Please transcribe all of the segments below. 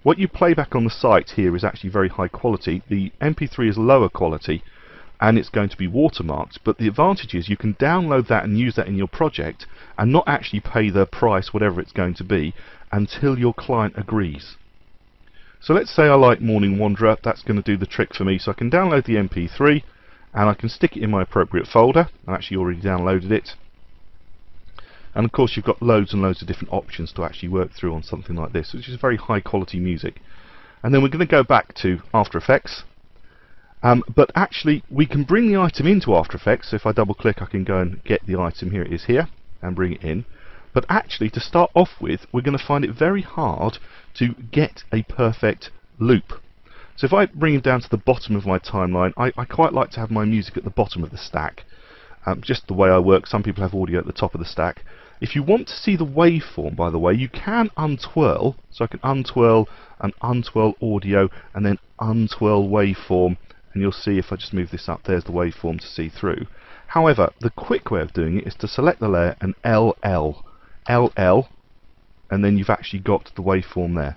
What you play back on the site here is actually very high quality. The MP3 is lower quality and it's going to be watermarked, but the advantage is you can download that and use that in your project and not actually pay the price, whatever it's going to be, until your client agrees. So let's say I like Morning Wanderer. That's going to do the trick for me. So I can download the MP3 and I can stick it in my appropriate folder. I've actually already downloaded it. And of course you've got loads and loads of different options to actually work through on something like this, which is very high quality music. And then we're going to go back to After Effects. But actually we can bring the item into After Effects. So if I double click I can go and get the item. Here it is here, and bring it in. But actually to start off with we're going to find it very hard to get a perfect loop. So if I bring it down to the bottom of my timeline, I quite like to have my music at the bottom of the stack. Just the way I work. Some people have audio at the top of the stack. If you want to see the waveform, by the way, you can untwirl. So I can untwirl and untwirl audio and then untwirl waveform, and you'll see if I just move this up, there's the waveform to see through. However, the quick way of doing it is to select the layer and LL, and then you've actually got the waveform there.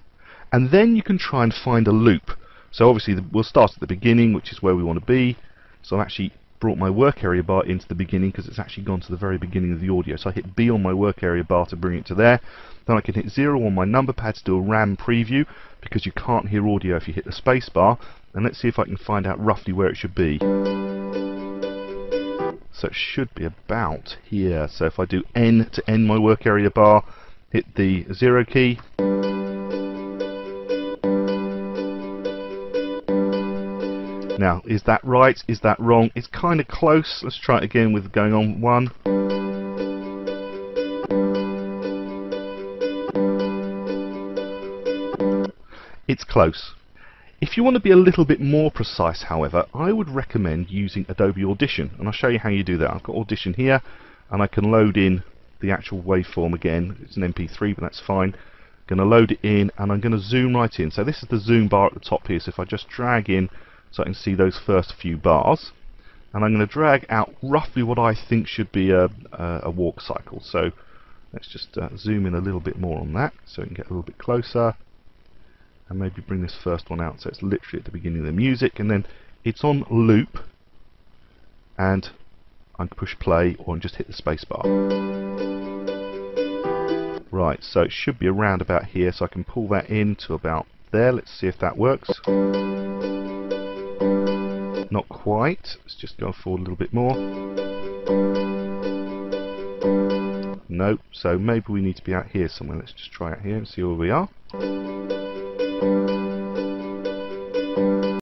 And then you can try and find a loop. So obviously we'll start at the beginning, which is where we want to be. So I've actually brought my work area bar into the beginning because it's actually gone to the very beginning of the audio. So I hit B on my work area bar to bring it to there. Then I can hit 0 on my number pad to do a RAM preview, because you can't hear audio if you hit the space bar. And let's see if I can find out roughly where it should be. So it should be about here. So if I do N to end my work area bar, hit the 0 key. Now, is that right? Is that wrong? It's kind of close. Let's try it again with going on 1. It's close. If you want to be a little bit more precise, however, I would recommend using Adobe Audition, and I'll show you how you do that. I've got Audition here, and I can load in the actual waveform again. It's an MP3, but that's fine. I'm going to load it in, and I'm going to zoom right in. So this is the zoom bar at the top here. So if I just drag in so I can see those first few bars, and I'm going to drag out roughly what I think should be a walk cycle. So let's just zoom in a little bit more on that so we can get a little bit closer, and maybe bring this first one out so it's literally at the beginning of the music, and then it's on loop, and I can push play or just hit the space bar. Right, so it should be around about here, so I can pull that in to about there. Let's see if that works. Not quite. Let's just go forward a little bit more. Nope. So maybe we need to be out here somewhere. Let's just try out here and see where we are.